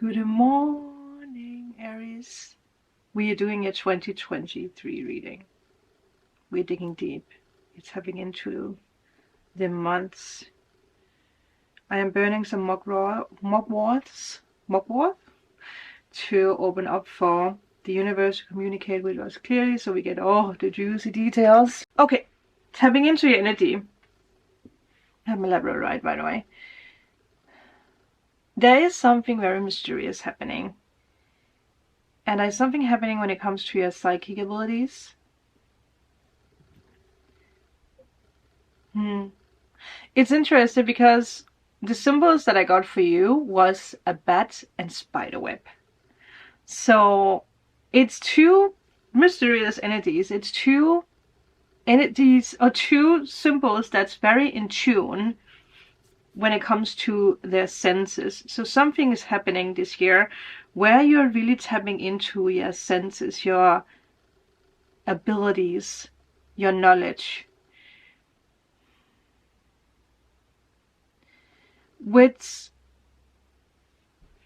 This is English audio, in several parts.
Good morning, Aries. We are doing a 2023 reading. We're digging deep. It's tapping into the months. I am burning some mugwort to open up for the universe to communicate with us clearly so we get all the juicy details. Okay, tapping into your energy. I'm a Libra, by the way. There is something very mysterious happening. And there's something happening when it comes to your psychic abilities. It's interesting because the symbols that I got for you was a bat and spider web. So it's two mysterious entities. It's two entities or two symbols that's very in tune when it comes to their senses. So something is happening this year where you're really tapping into your senses, your abilities, your knowledge. With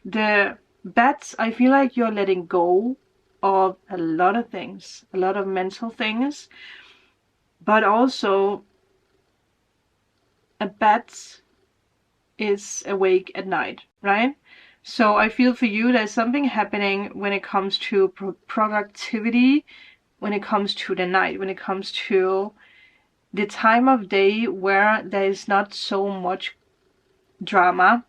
the bats, I feel like you're letting go of a lot of things, a lot of mental things, but also a bat is awake at night, right? So I feel for you there's something happening when it comes to productivity, when it comes to the night, when it comes to the time of day where there is not so much drama,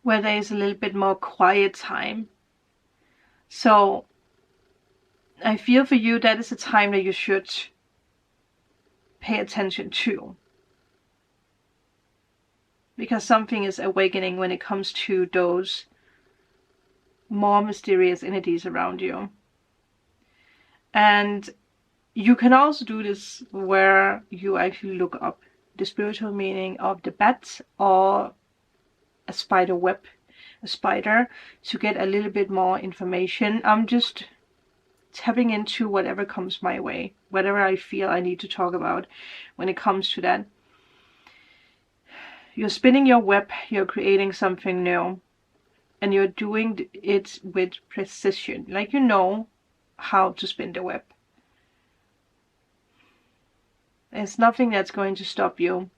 where there is a little bit more quiet time. So I feel for you that is a time that you should pay attention to, because something is awakening when it comes to those more mysterious entities around you. And you can also do this where you actually look up the spiritual meaning of the bat or a spider web, a spider, to get a little bit more information. I'm just tapping into whatever comes my way, whatever I feel I need to talk about when it comes to that. You're spinning your web, you're creating something new, and you're doing it with precision, like you know how to spin the web. There's nothing that's going to stop you.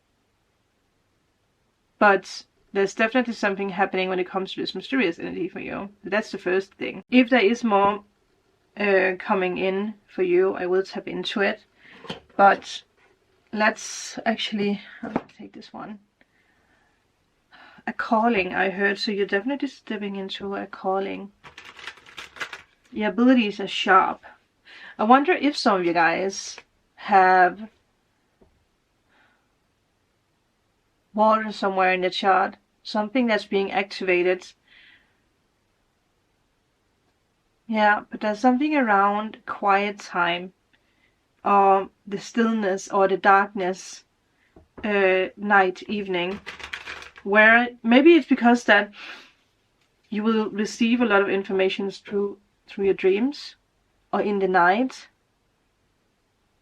But there's definitely something happening when it comes to this mysterious entity for you. That's the first thing. If there is more coming in for you, I will tap into it. But let's actually, I'll take this one. A calling, I heard. So you're definitely stepping into a calling. Your abilities are sharp. I wonder if some of you guys have water somewhere in the chart, something that's being activated. Yeah, but there's something around quiet time, or the stillness or the darkness, night, evening, where maybe it's because that you will receive a lot of information through your dreams or in the night,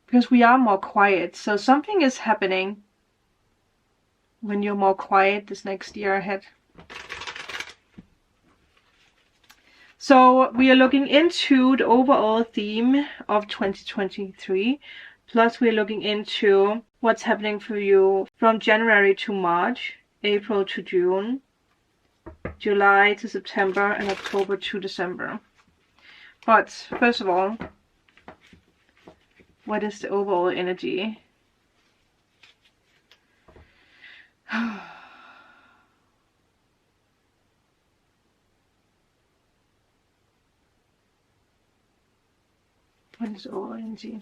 because we are more quiet. So something is happening when you're more quiet this next year ahead. So we are looking into the overall theme of 2023, plus we're looking into what's happening for you from January to March, April to June, July to September, and October to December. But first of all, what is the overall energy? What is overall energy?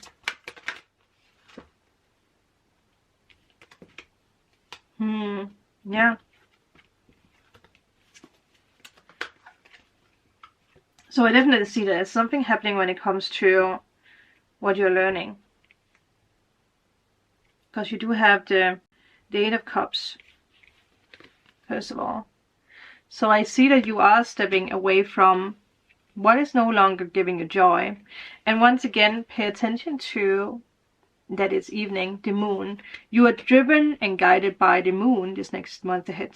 Yeah. So I definitely see there's something happening when it comes to what you're learning. Because you do have the Eight of Cups, first of all. So I see that you are stepping away from what is no longer giving you joy. And once again, pay attention to that it's evening, the moon. You are driven and guided by the moon this next month ahead.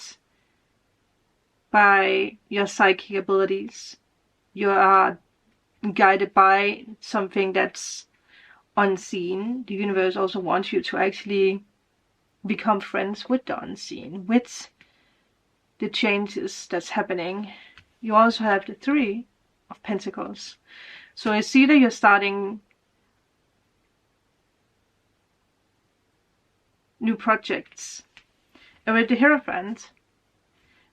by your psychic abilities. You are guided by something that's unseen. The universe also wants you to actually become friends with the unseen, with the changes that's happening. You also have the Three of Pentacles. So I see that you're starting new projects. And with the Hierophant,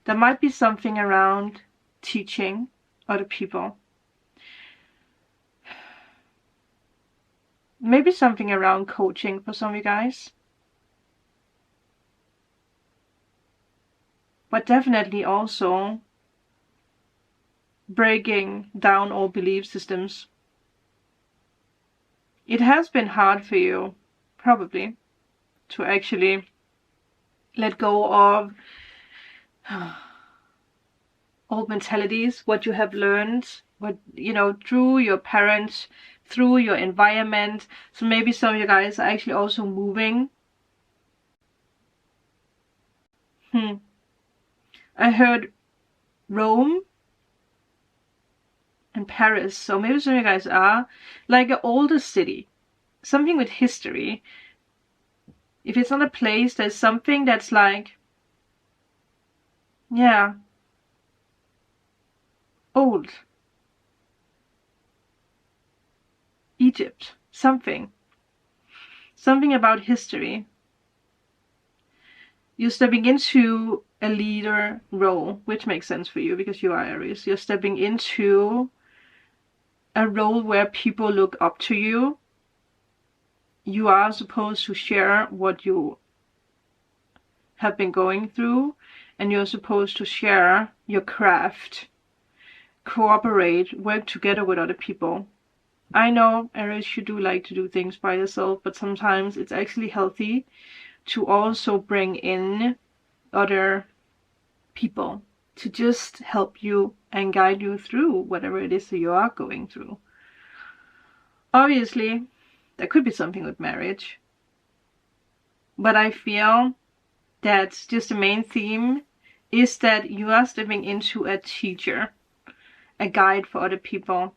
there might be something around teaching other people. Maybe something around coaching for some of you guys. But definitely also breaking down all belief systems. It has been hard for you, probably, to actually let go of old mentalities, what you have learned, what, you know, through your parents, through your environment. So maybe some of you guys are actually also moving. I heard Rome and Paris. So maybe some of you guys are like an older city, something with history. If it's not a place, there's something that's like, yeah, old. Egypt, something about history. You're stepping into a leader role, which makes sense for you because you are Aries. You're stepping into a role where people look up to you. You are supposed to share what you have been going through, and you're supposed to share your craft, cooperate, work together with other people. I know, Aries, you do like to do things by yourself, but sometimes it's actually healthy to also bring in other people to just help you and guide you through whatever it is that you are going through. Obviously, there could be something with marriage, but I feel that just the main theme is that you are stepping into a teacher, a guide for other people,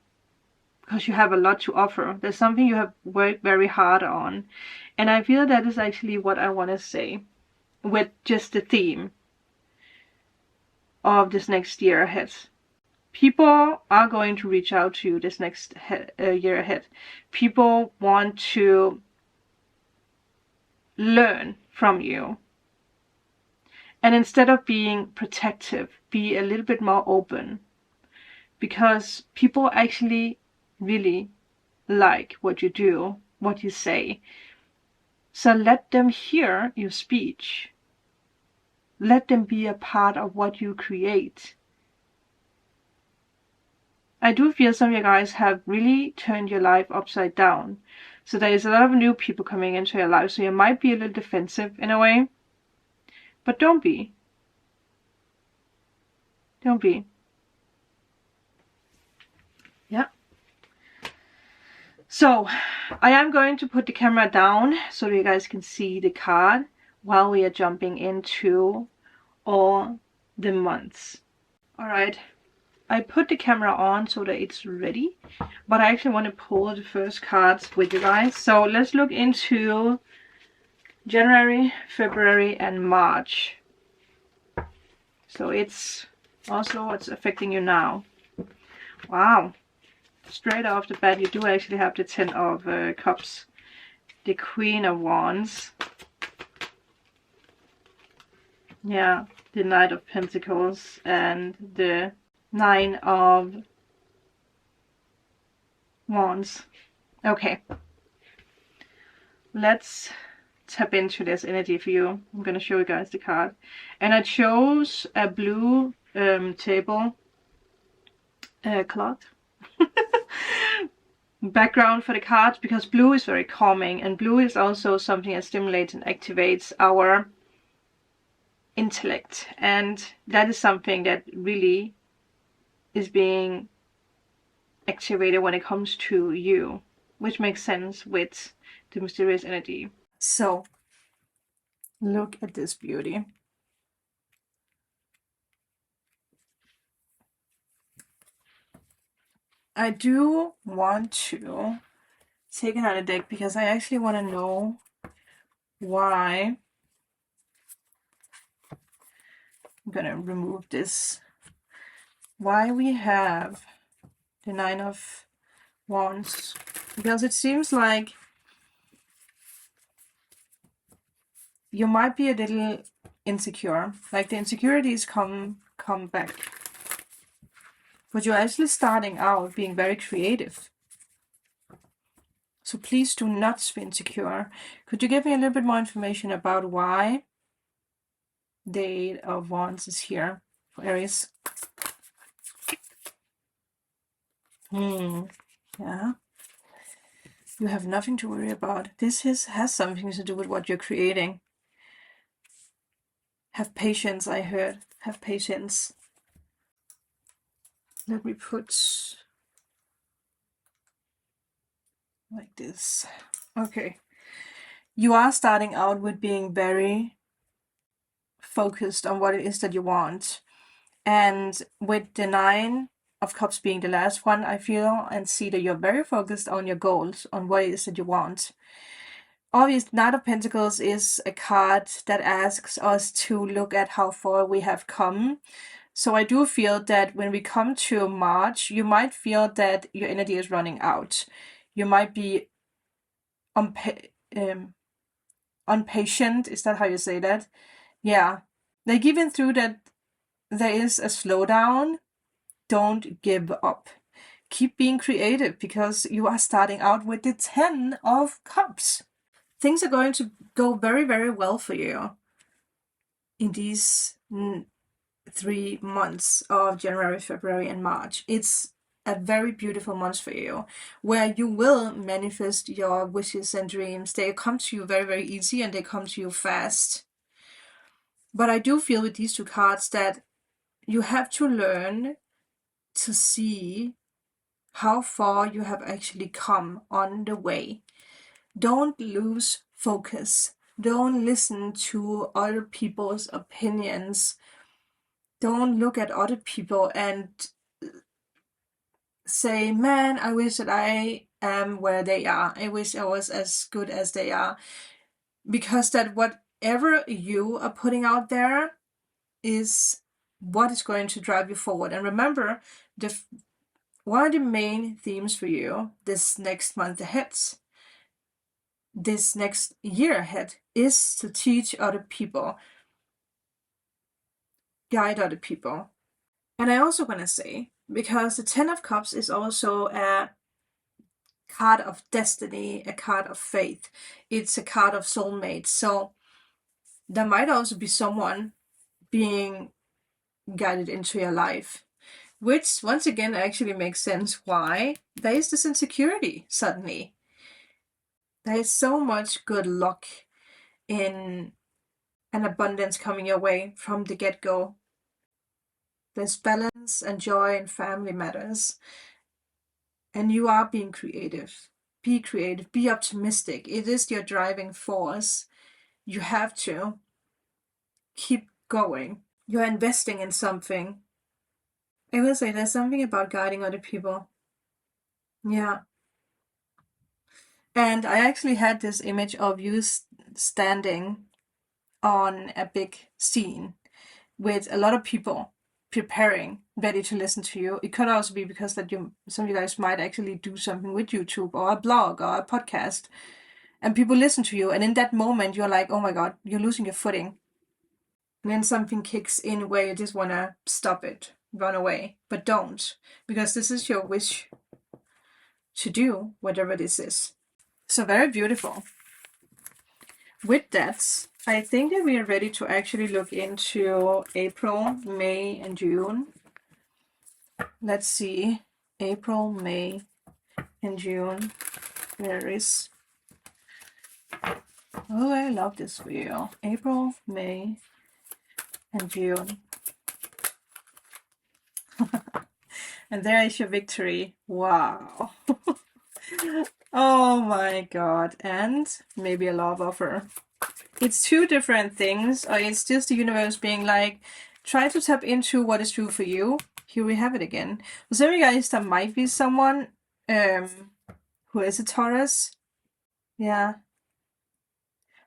because you have a lot to offer. There's something you have worked very hard on, and I feel that is actually what I want to say with just the theme of this next year ahead. People are going to reach out to you this next year ahead. People want to learn from you. And instead of being protective, be a little bit more open. Because people actually really like what you do, what you say. So let them hear your speech. Let them be a part of what you create. I do feel some of you guys have really turned your life upside down. So there is a lot of new people coming into your life. So you might be a little defensive in a way. But don't be. Don't be. Yeah. So I am going to put the camera down so you guys can see the card while we are jumping into all the months. Alright. I put the camera on so that it's ready, but I actually want to pull the first cards with you guys. So let's look into January, February, and March. So it's also what's affecting you now. Wow. Straight off the bat, you do actually have the Ten of Cups, the Queen of Wands. Yeah, the Knight of Pentacles, and the Nine of Wands. Okay. Let's tap into this energy for you. I'm going to show you guys the card. And I chose a blue table cloth background for the card because blue is very calming, and blue is also something that stimulates and activates our intellect, and that is something that really is being activated when it comes to you, which makes sense with the mysterious energy. So look at this beauty. I do want to take another deck because I actually want to know why. I'm gonna remove this. Why we have the Nine of Wands. Because it seems like you might be a little insecure. Like the insecurities come back. But you're actually starting out being very creative. So please do not be insecure. Could you give me a little bit more information about why the Eight of Wands is here for Aries? Yeah. You have nothing to worry about. This has something to do with what you're creating. Have patience, I heard. Have patience. Let me put like this. Okay. You are starting out with being very focused on what it is that you want. And with the Nine of Cups being the last one, I feel and see that you're very focused on your goals, on what it is that you want. Obviously, Knight of Pentacles is a card that asks us to look at how far we have come. So I do feel that when we come to March, you might feel that your energy is running out. You might be impatient. Is that how you say that? Yeah. Like even through that there is a slowdown, don't give up. Keep being creative because you are starting out with the 10 of Cups. Things are going to go very, very well for you in these 3 months of January, February, and March. It's a very beautiful month for you, where you will manifest your wishes and dreams. They come to you very, very easy and they come to you fast. But I do feel with these two cards that you have to learn to see how far you have actually come on the way. Don't lose focus. Don't listen to other people's opinions. Don't look at other people and say, man, I wish that I am where they are. I wish I was as good as they are. Because that whatever you are putting out there is what is going to drive you forward. And remember, one of the main themes for you this next month ahead, this next year ahead, is to teach other people, guide other people. And I also want to say, because the 10 of Cups is also a card of destiny, a card of faith. It's a card of soulmates. So there might also be someone being guided into your life, which once again actually makes sense why there is this insecurity suddenly. There is so much good luck in an abundance coming your way from the get-go. There's balance and joy in family matters. And you are being creative. Be creative. Be optimistic. It is your driving force. You have to keep going. You're investing in something. I will say there's something about guiding other people. Yeah. And I actually had this image of you standing on a big scene with a lot of people preparing, ready to listen to you. It could also be because that some of you guys might actually do something with YouTube or a blog or a podcast, and people listen to you, and in that moment you're like, oh my god, you're losing your footing. And then something kicks in where you just want to stop it, run away. But don't, because this is your wish to do whatever this is. So very beautiful. With that, I think that we are ready to actually look into April, May, and June. Let's see. April, May, and June. Aries. Oh, I love this wheel. April, May, and June. And there is your victory. Wow. Oh my god. And maybe a love offer. It's two different things, or it's just the universe being like, try to tap into what is true for you. here we have it again. For some of you guys, there might be someone who is a Taurus. Yeah.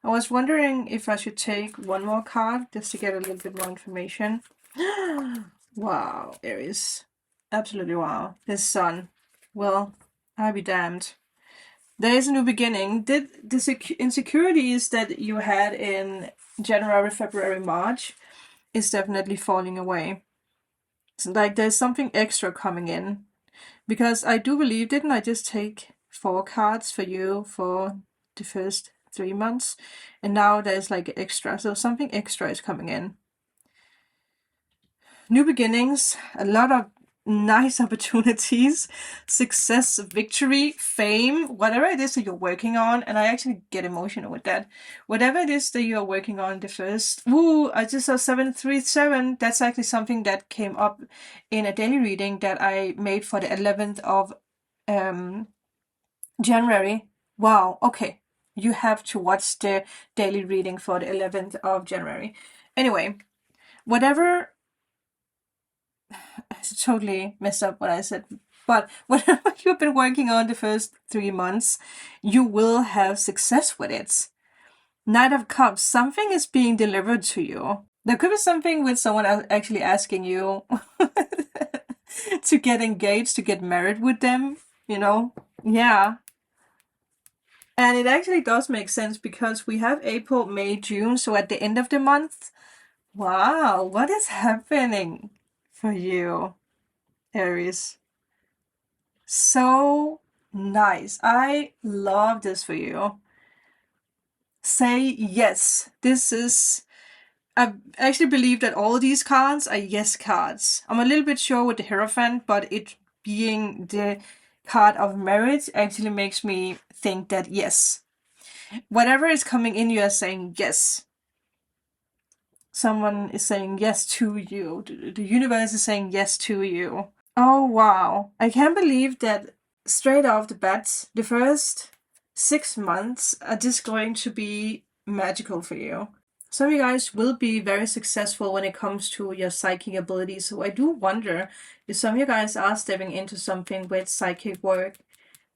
I was wondering if I should take one more card just to get a little bit more information. Wow, Aries. Absolutely wow. This sun. Well, I'll be damned. There is a new beginning. Did the insecurities that you had in January, February, March is definitely falling away. It's like there's something extra coming in. Because I do believe, didn't I just take 4 cards for you for the first 3 months? And now there's like extra. So something extra is coming in. New beginnings, a lot of nice opportunities, success, victory, fame, whatever it is that you're working on. And I actually get emotional with that. Whatever it is that you're working on the first, I just saw 737. That's actually something that came up in a daily reading that I made for the 11th of January. Wow, okay. You have to watch the daily reading for the 11th of January. Anyway, whatever, I totally messed up what I said, but whatever you've been working on the first 3 months, you will have success with it. Knight of Cups, something is being delivered to you. There could be something with someone actually asking you to get engaged, to get married with them, you know? Yeah. And it actually does make sense because we have April, May, June, so at the end of the month. Wow, what is happening for you, Aries? So nice. I love this for you. Say yes. This is... I actually believe that all these cards are yes cards. I'm a little bit sure with the Hierophant, but it being the card of marriage actually makes me think that yes. Whatever is coming in, you are saying yes. Someone is saying yes to you. The universe is saying yes to you. Oh, wow. I can't believe that straight off the bat, the first 6 months are just going to be magical for you. Some of you guys will be very successful when it comes to your psychic abilities. So I do wonder if some of you guys are stepping into something with psychic work,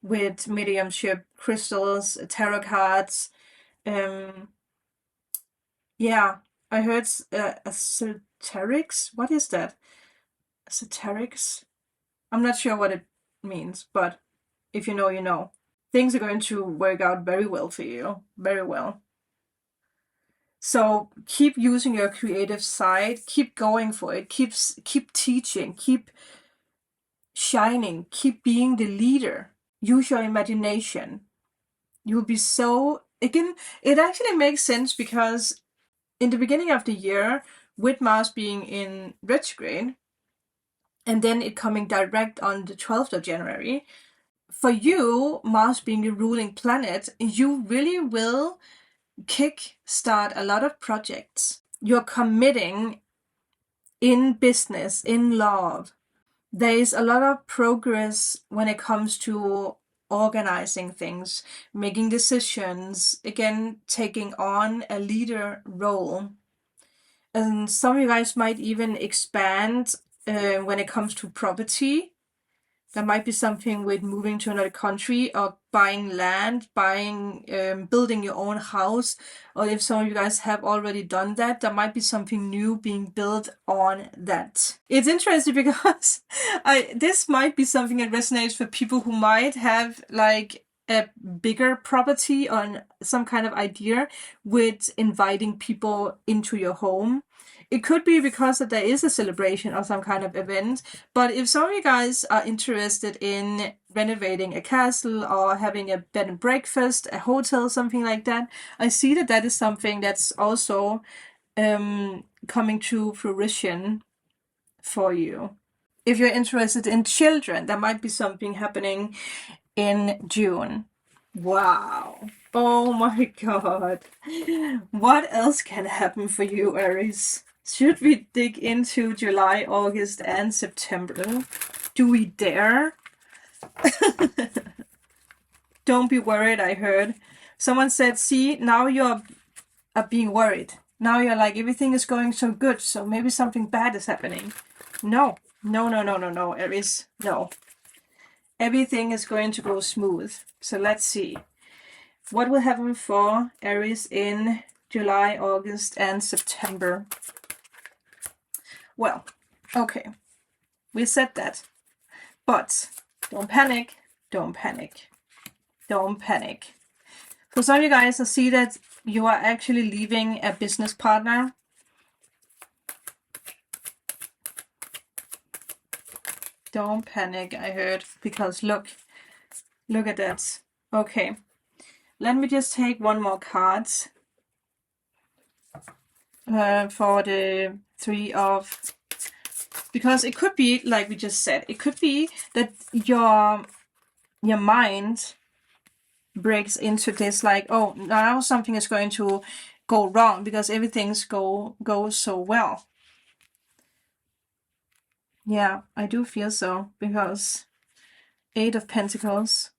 with mediumship, crystals, tarot cards. Yeah, I heard esoterics. What is that? Esoterics? I'm not sure what it means, but if you know, you know. Things are going to work out very well for you. Very well. So keep using your creative side. Keep going for it. Keep teaching. Keep shining. Keep being the leader. Use your imagination. You'll be so... Again, it actually makes sense because in the beginning of the year, with Mars being in retrograde, and then it coming direct on the 12th of January, for you, Mars being the ruling planet, you really will kick-start a lot of projects. You're committing in business, in love. There is a lot of progress when it comes to organizing things, making decisions, again, taking on a leader role. And some of you guys might even expand when it comes to property. There might be something with moving to another country or buying land, building your own house. Or if some of you guys have already done that, there might be something new being built on that. It's interesting because this might be something that resonates for people who might have like a bigger property or some kind of idea with inviting people into your home. It could be because that there is a celebration or some kind of event, but if some of you guys are interested in renovating a castle or having a bed and breakfast, a hotel, something like that, I see that that is something that's also coming to fruition for you. If you're interested in children, there might be something happening in June. Wow. Oh my god. What else can happen for you, Aries? Should we dig into July, August, and September? Do we dare? Don't be worried, I heard. Someone said, see, now you're being worried. Now you're like, everything is going so good, so maybe something bad is happening. No, No, no, no, no, no, Aries, no. Everything is going to go smooth. So let's see. What will happen for Aries in July, August, and September? Well, okay, we said that. But don't panic, don't panic, don't panic. For some of you guys, I see that you are actually leaving a business partner. Don't panic, I heard, because look at that. Okay, let me just take one more card for the Three of, because it could be, like we just said, it could be that your mind breaks into this, like, oh, now something is going to go wrong because everything's goes so well. Yeah, I do feel so, because Eight of Pentacles.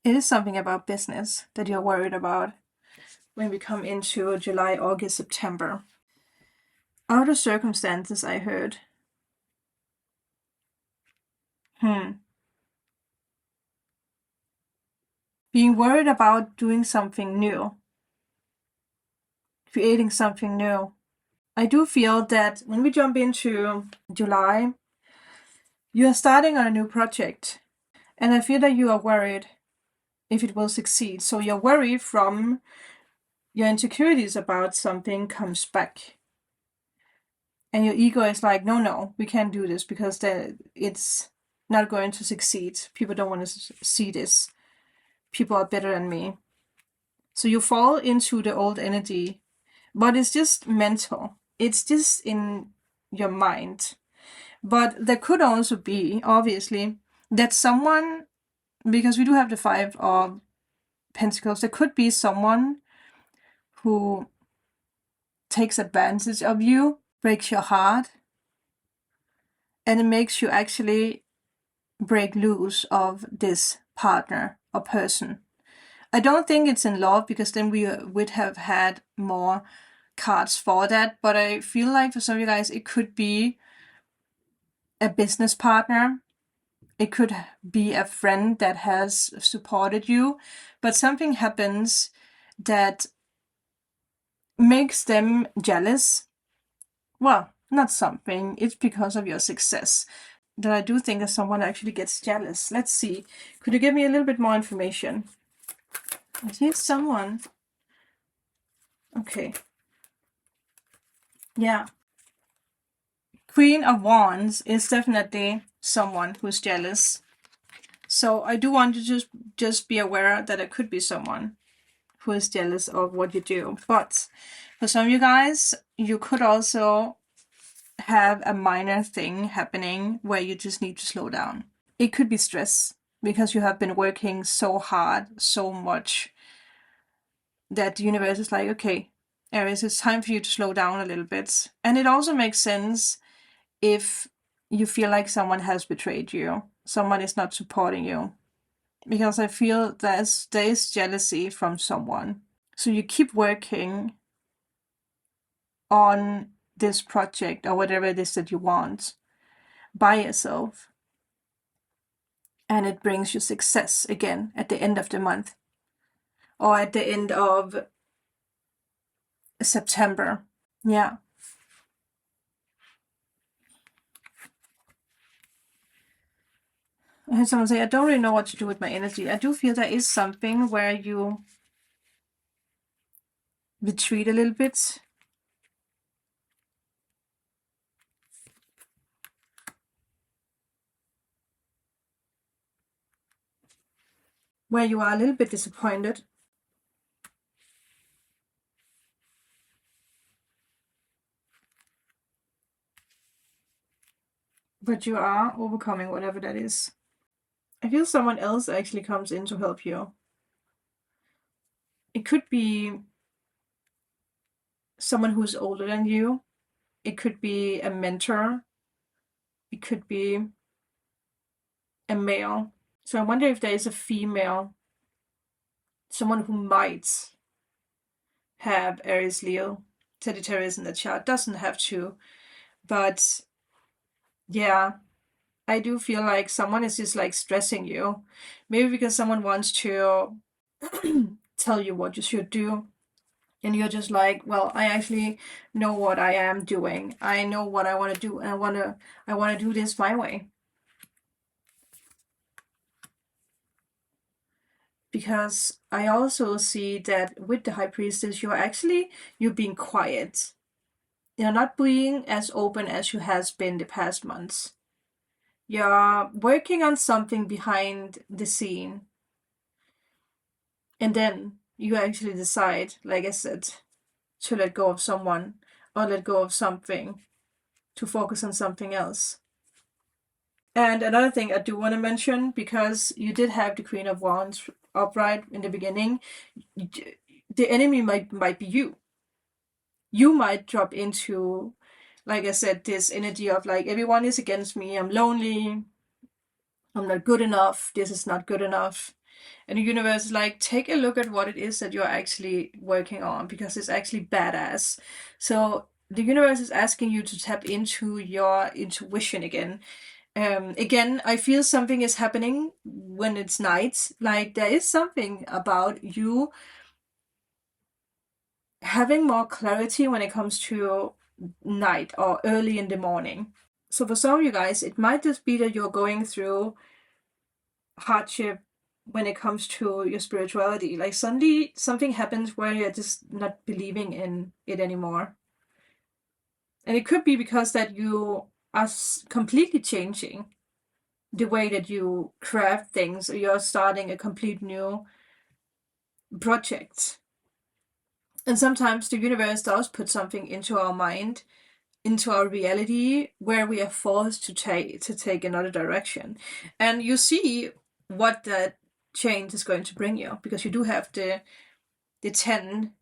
It is something about business that you're worried about when we come into July, August, September. Outer circumstances, I heard. Being worried about doing something new. Creating something new. I do feel that when we jump into July, you are starting on a new project. And I feel that you are worried if it will succeed. So you're worried from your insecurities about something comes back. And your ego is like, no, we can't do this because it's not going to succeed. People don't want to see this. People are better than me. So you fall into the old energy, but it's just mental. It's just in your mind. But there could also be, obviously, that someone, because we do have the Five of Pentacles, there could be someone who takes advantage of you, breaks your heart, and it makes you actually break loose of this partner or person. I don't think it's in love, because then we would have had more cards for that, but I feel like for some of you guys it could be a business partner. It could be a friend that has supported you, but something happens that makes them jealous. Well, not something, it's because of your success that I do think that someone actually gets jealous. Let's see. Could you give me a little bit more information? I see someone. Okay. Yeah. Queen of Wands is definitely someone who's jealous. So I do want you to just be aware that it could be someone who is jealous of what you do. But for some of you guys, you could also have a minor thing happening where you just need to slow down. It could be stress, because you have been working so hard, so much, that the universe is like, okay, Aries, it's time for you to slow down a little bit. And it also makes sense if you feel like someone has betrayed you, someone is not supporting you, because I feel there is jealousy from someone. So you keep working on this project or whatever it is that you want by yourself, and it brings you success again at the end of the month or at the end of September. Yeah. I had someone say, I don't really know what to do with my energy. I do feel there is something where you retreat a little bit. Where you are a little bit disappointed. But you are overcoming whatever that is. I feel someone else actually comes in to help you. It could be someone who's older than you. It could be a mentor. It could be a male. So I wonder if there is a female, someone who might have Aries, Leo, Sagittarius in the chart. Doesn't have to, but yeah, I do feel like someone is just like stressing you. Maybe because someone wants to tell you what you should do. And you're just like, well, I actually know what I am doing. I know what I want to do, and I want to do this my way. Because I also see that with the High Priestess, you're being quiet. You're not being as open as you has been the past months. You're working on something behind the scene. And then you actually decide, like I said, to let go of someone or let go of something to focus on something else. And another thing I do want to mention, because you did have the Queen of Wands upright in the beginning, the enemy might be you. You might drop into, like I said, this energy of like, everyone is against me, I'm lonely, I'm not good enough, this is not good enough. And the universe is like, take a look at what it is that you're actually working on, because it's actually badass. So the universe is asking you to tap into your intuition again. Again, I feel something is happening when it's night. Like there is something about you having more clarity when it comes to night or early in the morning. So for some of you guys, it might just be that you're going through hardship when it comes to your spirituality. Like suddenly something happens where you're just not believing in it anymore. And it could be because that you are completely changing the way that you craft things, or you're starting a complete new project. And sometimes the universe does put something into our mind, into our reality, where we are forced to take another direction. And you see what that change is going to bring you, because you do have the 10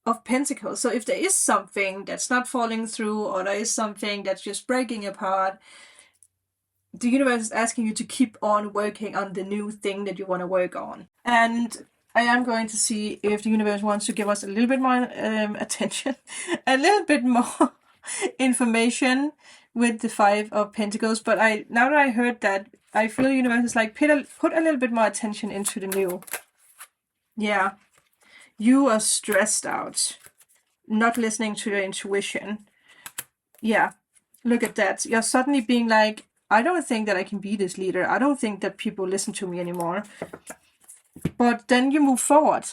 of Pentacles. So if there is something that's not falling through, or there is something that's just breaking apart, the universe is asking you to keep on working on the new thing that you want to work on. And I am going to see if the universe wants to give us a little bit more attention, a little bit more information with the 5 of Pentacles. But now that I heard that, I feel the universe is like, put a little bit more attention into the new. Yeah. You are stressed out, not listening to your intuition. Yeah. Look at that. You're suddenly being like, I don't think that I can be this leader. I don't think that people listen to me anymore. But then you move forward.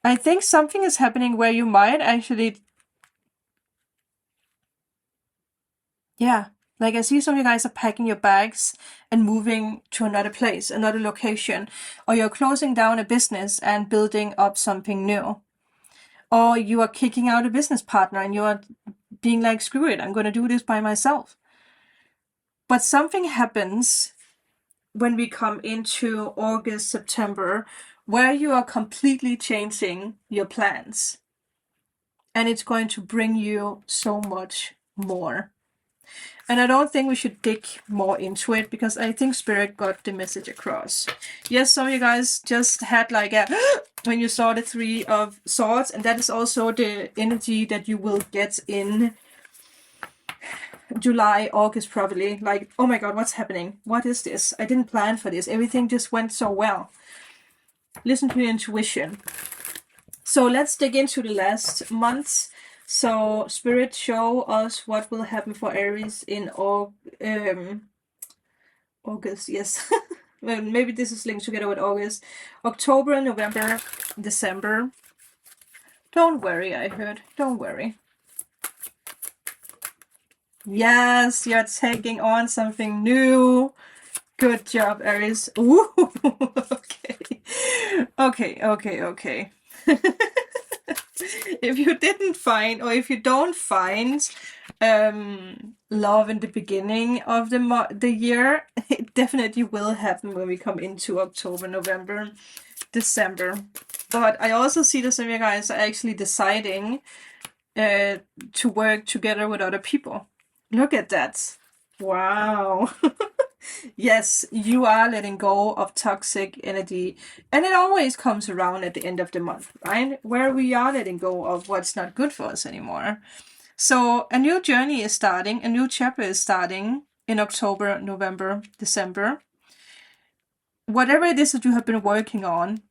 I think something is happening where you might actually... Yeah. Like I see some of you guys are packing your bags and moving to another place, another location. Or you're closing down a business and building up something new. Or you are kicking out a business partner and you are being like, screw it, I'm going to do this by myself. But something happens when we come into August, September, where you are completely changing your plans. And it's going to bring you so much more. And I don't think we should dig more into it, because I think Spirit got the message across. Yes, some of you guys just had like a when you saw the 3 of Swords, and that is also the energy that you will get in July, August probably. Like, oh my god, what's happening? What is this? I didn't plan for this. Everything just went so well. Listen to your intuition. So let's dig into the last months. So Spirit, show us what will happen for Aries in August. Yes. Well, maybe this is linked together with August. October, November, December. Don't worry, I heard. Don't worry. Yes, you're taking on something new. Good job, Aries. Ooh, okay. Okay. If you didn't find, or if you don't find love in the beginning of the year, it definitely will happen when we come into October, November, December. But I also see that some of you guys are actually deciding to work together with other people. Look at that. Wow. Yes, you are letting go of toxic energy, and it always comes around at the end of the month, right? Where we are letting go of what's not good for us anymore. So a new journey is starting, a new chapter is starting in October, November, December. Whatever it is that you have been working on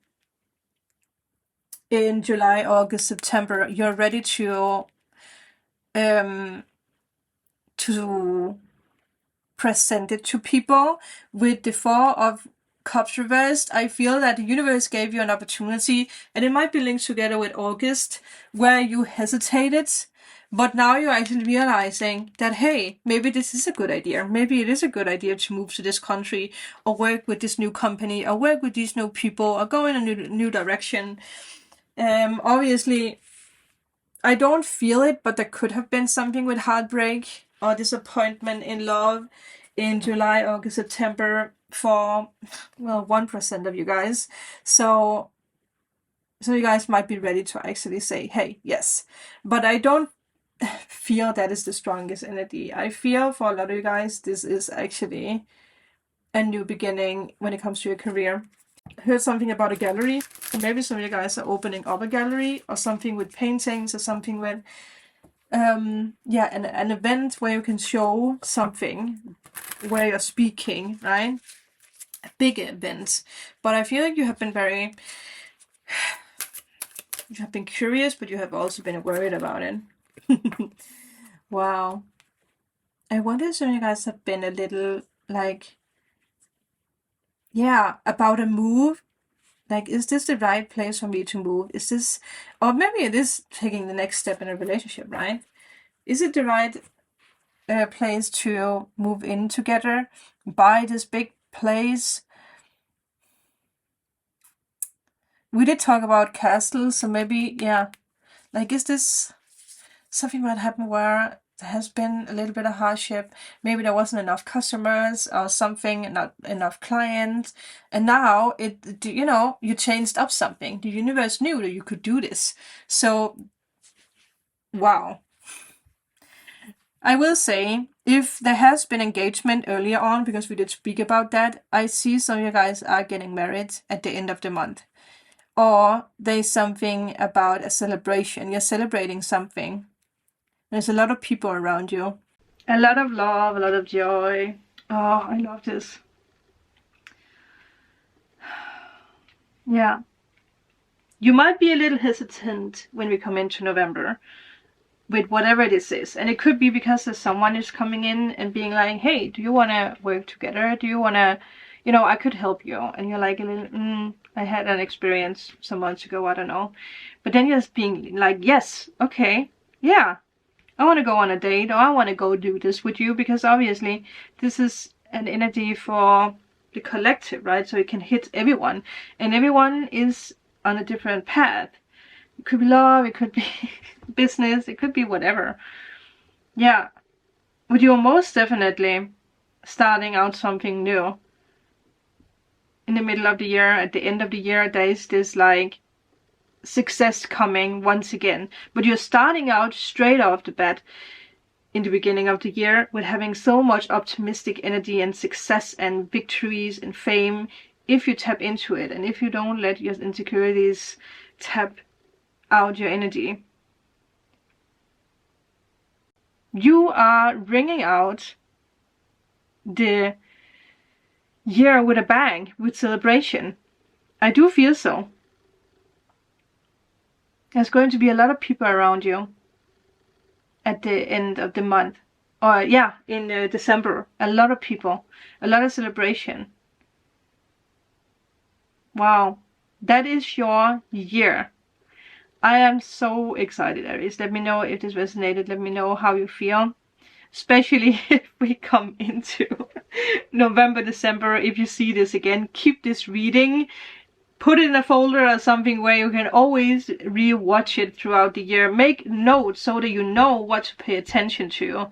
in July, August, September, you're ready to present it to people. With the Four of Cups reversed, I feel that the universe gave you an opportunity, and it might be linked together with August, where you hesitated, but now you're actually realizing that, hey, maybe this is a good idea. Maybe it is a good idea to move to this country, or work with this new company, or work with these new people, or go in a new direction. Obviously, I don't feel it, but there could have been something with heartbreak or disappointment in love in July, August, September for, well, 1% of you guys. So you guys might be ready to actually say, hey, yes. But I don't feel that is the strongest energy. I feel for a lot of you guys, this is actually a new beginning when it comes to your career. I heard something about a gallery. Maybe some of you guys are opening up a gallery, or something with paintings, or something with yeah, an event where you can show something, where you're speaking, right? A big event. But I feel like you have been you have been curious, but you have also been worried about it. Wow. I wonder if some of you guys have been a little like, yeah, about a move. Like, is this the right place for me to move? Is this, or maybe it is taking the next step in a relationship, right? Is it the right place to move in together, buy this big place? We did talk about castles, so maybe, yeah, like, is this something that happened where there has been a little bit of hardship? Maybe there wasn't enough customers or something, not enough clients, and now you changed up something. The universe knew that you could do this. So, wow. I will say, if there has been engagement earlier on, because we did speak about that, I see some of you guys are getting married at the end of the month. Or there's something about a celebration. You're celebrating something. There's a lot of people around you. A lot of love, a lot of joy. Oh, I love this. Yeah. You might be a little hesitant when we come into November with whatever this is. And it could be because someone is coming in and being like, hey, do you want to work together? Do you want to, I could help you. And you're like a little, I had an experience some months ago, I don't know. But then you're just being like, yes, okay, yeah, I want to go on a date, or I want to go do this with you, because obviously this is an energy for the collective, right? So it can hit everyone, and everyone is on a different path. It could be love, it could be business, it could be whatever. Yeah, but you're most definitely starting out something new. In the middle of the year, at the end of the year, there is this like success coming once again. But you're starting out straight off the bat in the beginning of the year with having so much optimistic energy and success and victories and fame, if you tap into it and if you don't let your insecurities tap out your energy. You are ringing out the year with a bang, with celebration. I do feel so. There's going to be a lot of people around you at the end of the month. Or yeah, in December. A lot of people. A lot of celebration. Wow. That is your year. I am so excited, Aries. Let me know if this resonated. Let me know how you feel. Especially if we come into November, December. If you see this again, keep this reading. Put it in a folder or something where you can always re-watch it throughout the year. Make notes so that you know what to pay attention to.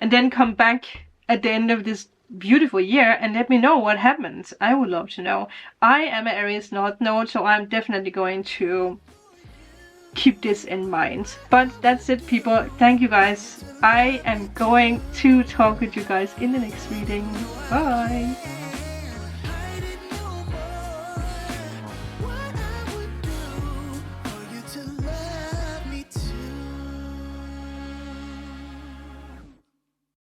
And then come back at the end of this beautiful year and let me know what happens. I would love to know. I am an Aries North Node, so I'm definitely going to keep this in mind. But that's it, people. Thank you guys. I am going to talk with you guys in the next reading. Bye.